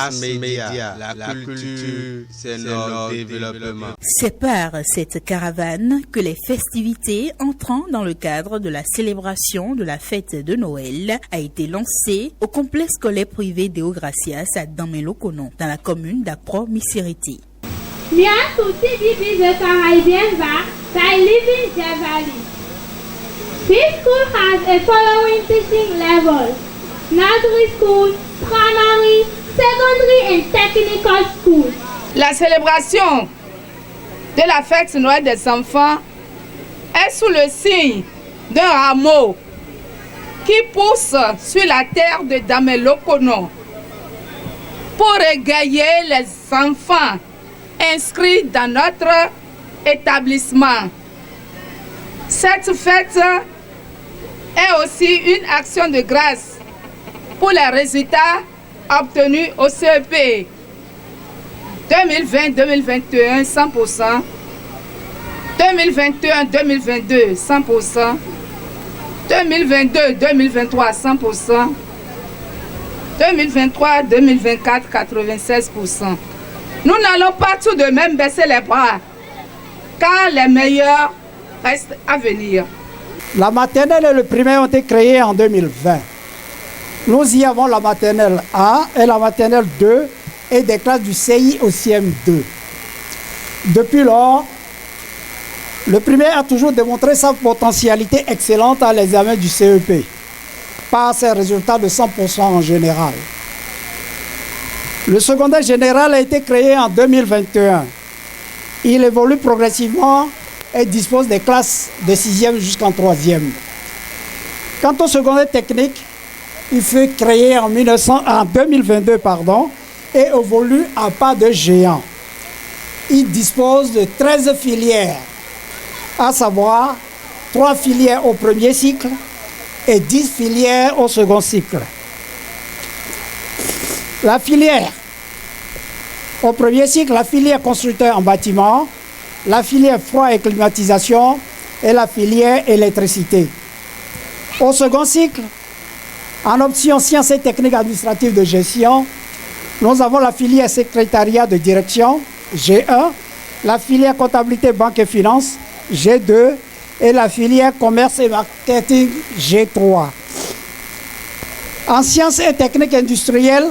mass média, la culture, c'est notre développement. C'est par cette caravane que les festivités entrant dans le cadre de la célébration de la fête de Noël a été lancée au complexe scolaire privé Deo Gracias à Damelokono, dans la commune d'Akpro-Misiriti. Bien tutti di the Caribbean back, I live in Javali. This school has a following teaching levels: nursery school, primary, secondary and technical school. La célébration de la fête Noël des enfants est sous le signe d'un rameau qui pousse sur la terre de Damelokono pour égayer les enfants inscrits dans notre établissement. Cette fête est aussi une action de grâce pour les résultats obtenus au CEP 2020-2021 100%, 2021-2022 100%, 2022-2023 100%, 2023-2024 96%. Nous n'allons pas tout de même baisser les bras, car les meilleurs restent à venir. La maternelle et le primaire ont été créés en 2020. Nous y avons la maternelle 1 et la maternelle 2 et des classes du CI au CM2. Depuis lors, le primaire a toujours démontré sa potentialité excellente à l'examen du CEP, par ses résultats de 100% en général. Le secondaire général a été créé en 2021. Il évolue progressivement et dispose des classes de 6e jusqu'en 3e. Quant au secondaire technique, il fut créé en 2022 et évolue à pas de géant. Il dispose de 13 filières, à savoir 3 filières au premier cycle et 10 filières au second cycle. La filière au premier cycle, la filière constructeur en bâtiment, la filière froid et climatisation et la filière électricité. Au second cycle, en option sciences et techniques administratives de gestion, nous avons la filière secrétariat de direction, G1, la filière comptabilité banque et finance, G2, et la filière commerce et marketing, G3. En sciences et techniques industrielles,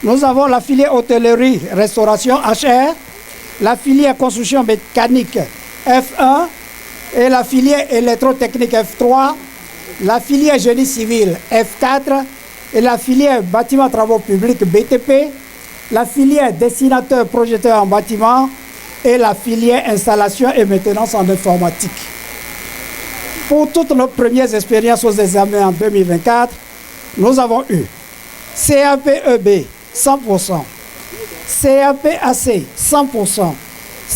nous avons la filière hôtellerie, restauration, HR, la filière construction mécanique, F1, et la filière électrotechnique, F3, la filière génie civil, F4, et la filière bâtiment travaux publics, BTP, la filière dessinateur projeteur en bâtiment et la filière installation et maintenance en informatique. Pour toutes nos premières expériences aux examens en 2024, nous avons eu CAP-EB 100%, CAP-AC 100%,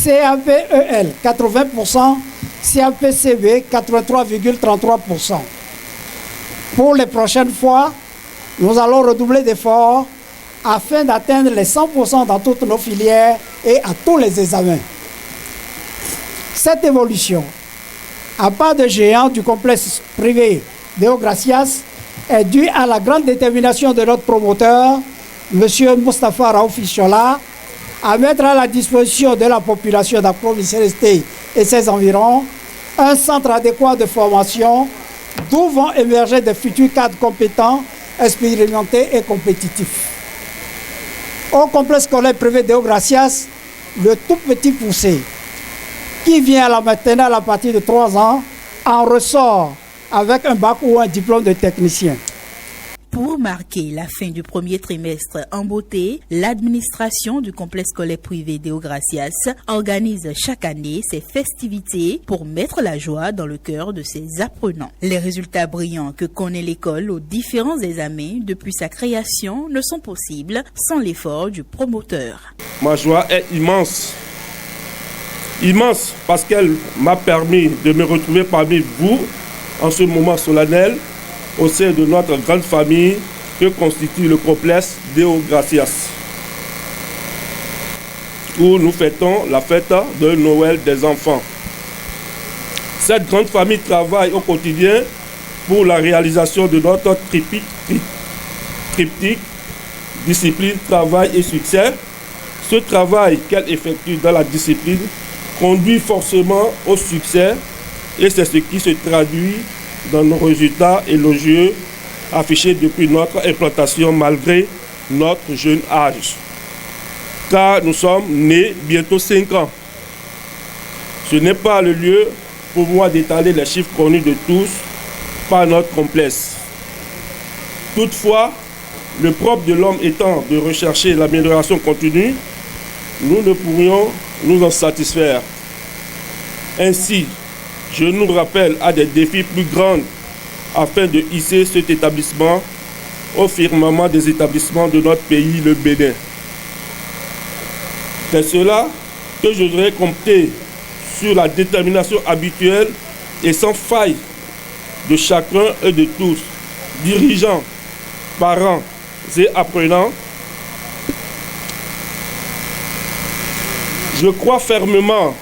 CAP-EL 80%, CAP-CB 83,33%. Pour les prochaines fois, nous allons redoubler d'efforts afin d'atteindre les 100% dans toutes nos filières et à tous les examens. Cette évolution, à pas de géant du complexe privé Deo Gracias, est due à la grande détermination de notre promoteur, M. Moustapha Raouf-Ishola, à mettre à la disposition de la population d'Akpro-Misiriti et ses environs un centre adéquat de formation d'où vont émerger de futurs cadres compétents, expérimentés et compétitifs. Au complexe scolaire privé Deo Gracias, le tout petit poussé qui vient à la maternelle à partir de 3 ans en ressort avec un bac ou un diplôme de technicien. Pour marquer la fin du premier trimestre en beauté, l'administration du complexe scolaire privé Deo Gracias organise chaque année ses festivités pour mettre la joie dans le cœur de ses apprenants. Les résultats brillants que connaît l'école aux différents examens depuis sa création ne sont possibles sans l'effort du promoteur. Ma joie est immense. Immense parce qu'elle m'a permis de me retrouver parmi vous en ce moment solennel au sein de notre grande famille que constitue le complexe Deo Gracias, où nous fêtons la fête de Noël des enfants. Cette grande famille travaille au quotidien pour la réalisation de notre triptyque discipline, travail et succès. Ce travail qu'elle effectue dans la discipline conduit forcément au succès et c'est ce qui se traduit dans nos résultats élogieux affichés depuis notre implantation malgré notre jeune âge. Car nous sommes nés bientôt 5 ans. Ce n'est pas le lieu pour moi d'étaler les chiffres connus de tous par notre complexe. Toutefois, le propre de l'homme étant de rechercher l'amélioration continue, nous ne pourrions nous en satisfaire. Ainsi, je nous rappelle à des défis plus grands afin de hisser cet établissement au firmament des établissements de notre pays, le Bénin. C'est cela que je voudrais compter sur la détermination habituelle et sans faille de chacun et de tous, dirigeants, parents et apprenants. Je crois fermement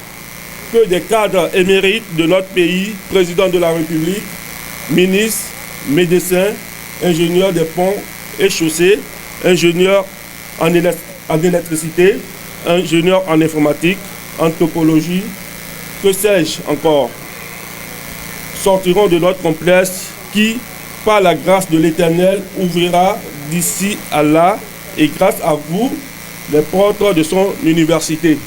que des cadres émérites de notre pays, président de la République, ministres, médecins, ingénieurs des ponts et chaussées, ingénieurs en électricité, ingénieurs en informatique, en topologie, que sais-je encore, sortiront de notre complexe qui, par la grâce de l'Éternel, ouvrira d'ici à là et grâce à vous les portes de son université.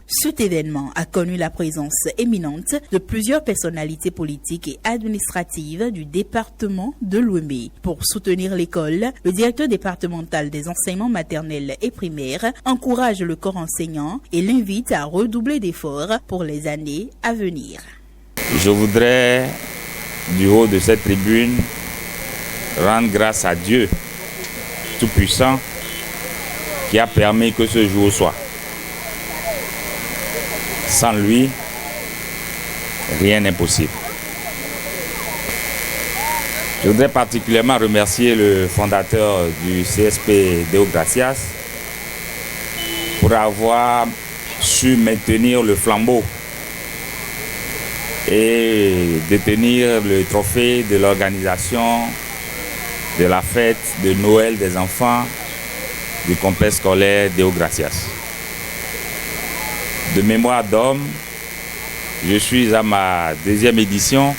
Cet événement a connu la présence éminente de plusieurs personnalités politiques et administratives du département de Lomé. Pour soutenir l'école, le directeur départemental des enseignements maternels et primaires encourage le corps enseignant et l'invite à redoubler d'efforts pour les années à venir. Je voudrais, du haut de cette tribune, rendre grâce à Dieu Tout-Puissant qui a permis que ce jour soit. Sans lui, rien n'est possible. Je voudrais particulièrement remercier le fondateur du CSP Deo Gracias pour avoir su maintenir le flambeau et détenir le trophée de l'organisation de la fête de Noël des enfants du complexe scolaire Deo Gracias. De mémoire d'homme, je suis à ma 2e édition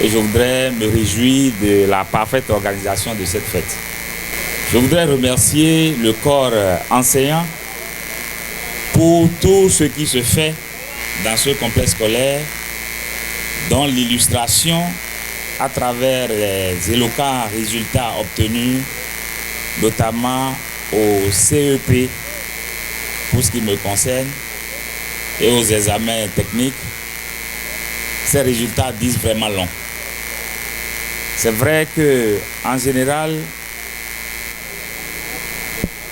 et je voudrais me réjouir de la parfaite organisation de cette fête. Je voudrais remercier le corps enseignant pour tout ce qui se fait dans ce complexe scolaire, dont l'illustration à travers les éloquents résultats obtenus, notamment au CEP, pour ce qui me concerne, et aux examens techniques, ces résultats disent vraiment long. C'est vrai qu'en général,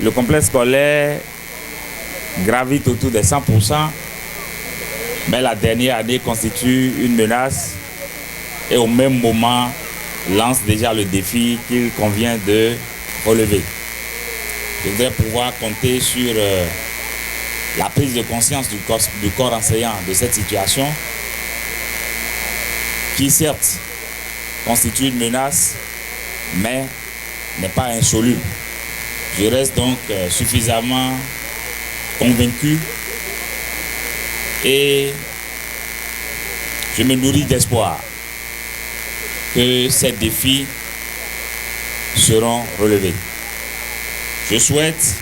le complexe scolaire gravite autour des 100%, mais la dernière année constitue une menace et au même moment lance déjà le défi qu'il convient de relever. Je voudrais pouvoir compter sur la prise de conscience du corps enseignant de cette situation qui certes constitue une menace mais n'est pas insoluble. Je reste donc suffisamment convaincu et je me nourris d'espoir que ces défis seront relevés. Je souhaite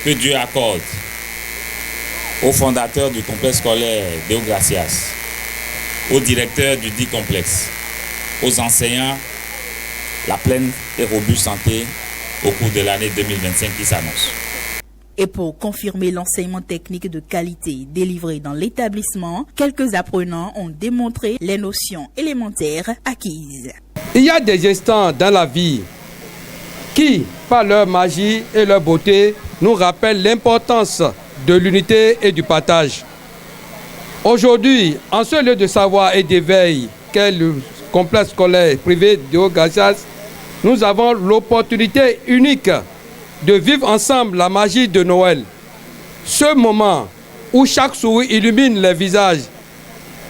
que Dieu accorde aux fondateurs du complexe scolaire Deo Gracias, aux directeurs du dit complexe, aux enseignants, la pleine et robuste santé au cours de l'année 2025 qui s'annonce. Et pour confirmer l'enseignement technique de qualité délivré dans l'établissement, quelques apprenants ont démontré les notions élémentaires acquises. Il y a des instants dans la vie qui, par leur magie et leur beauté, nous rappellent l'importance de l'unité et du partage. Aujourd'hui, en ce lieu de savoir et d'éveil qu'est le complexe scolaire privé Deo Gracias, nous avons l'opportunité unique de vivre ensemble la magie de Noël. Ce moment où chaque sourire illumine les visages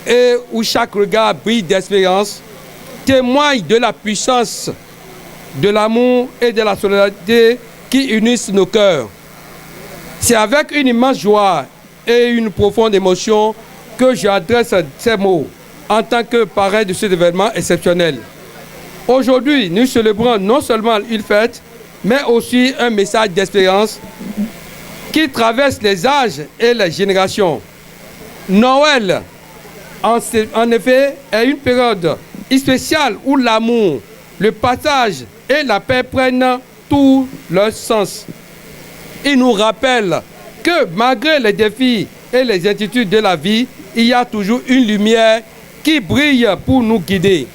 et où chaque regard brille d'espérance témoigne de la puissance de l'amour et de la solidarité qui unissent nos cœurs. C'est avec une immense joie et une profonde émotion que j'adresse ces mots en tant que parrain de cet événement exceptionnel. Aujourd'hui, nous célébrons non seulement une fête, mais aussi un message d'espérance qui traverse les âges et les générations. Noël, en effet, est une période spéciale où l'amour, le partage et la paix prennent tout leur sens. Il nous rappelle que malgré les défis et les inquiétudes de la vie, il y a toujours une lumière qui brille pour nous guider.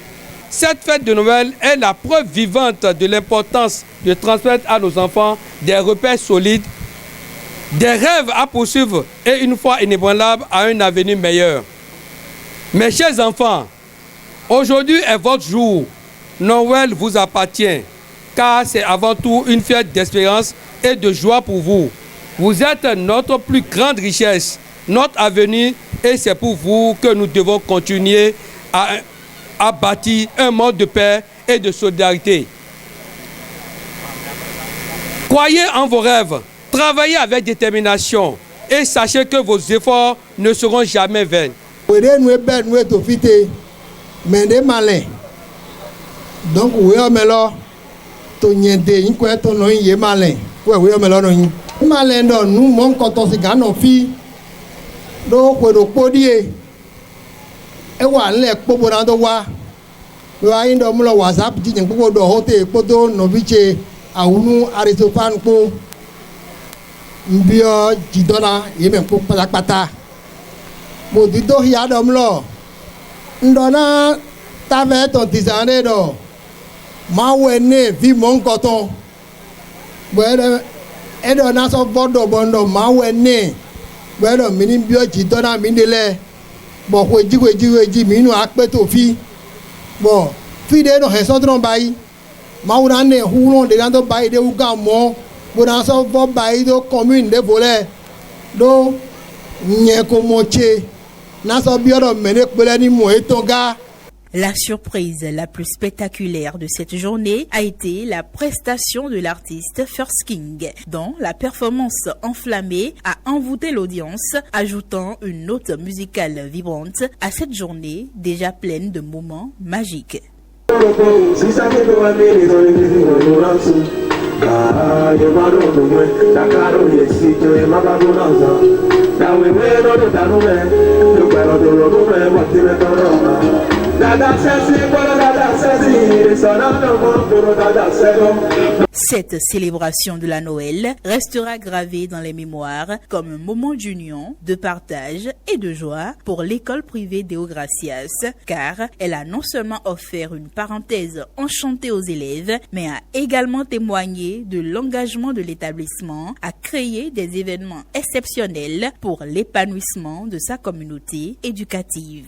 Cette fête de Noël est la preuve vivante de l'importance de transmettre à nos enfants des repères solides, des rêves à poursuivre et une foi inébranlable à un avenir meilleur. Mes chers enfants, aujourd'hui est votre jour. Noël vous appartient, car c'est avant tout une fête d'espérance et de joie pour vous. Vous êtes notre plus grande richesse, notre avenir, et c'est pour vous que nous devons continuer à bâtir un monde de paix et de solidarité. Croyez en vos rêves, travaillez avec détermination et sachez que vos efforts ne seront jamais vains. Donc, oui, mais là, tu n'y es pas, tu n'y es pas malin. Oui, mais là, malin, nous, mon canton, c'est nos filles. Donc, on peut podier. Et voilà, les pauvres dans le wa. Nous avons un WhatsApp, dit que nous avons un hôtel, nous avons un Aristophane, nous avons un Yémen pour Pata. Nous avons un Yadam. Nous avons un tisane. Ma wene vi mon coton bwere edo na so bodo bondo ma wene bwere mini bio ji dona mindele bo kweji minu akpeto fi bo fi de no he so tron bai ma wura ne hulon de ganto bai de uga mo bo na so vo bai do commune de volé do nye ko moche na so bio mene pele ni mo etonga. La surprise la plus spectaculaire de cette journée a été la prestation de l'artiste First King, dont la performance enflammée a envoûté l'audience, ajoutant une note musicale vibrante à cette journée déjà pleine de moments magiques. Cette célébration de la Noël restera gravée dans les mémoires comme un moment d'union, de partage et de joie pour l'école privée Deo Gracias, car elle a non seulement offert une parenthèse enchantée aux élèves, mais a également témoigné de l'engagement de l'établissement à créer des événements exceptionnels pour l'épanouissement de sa communauté éducative.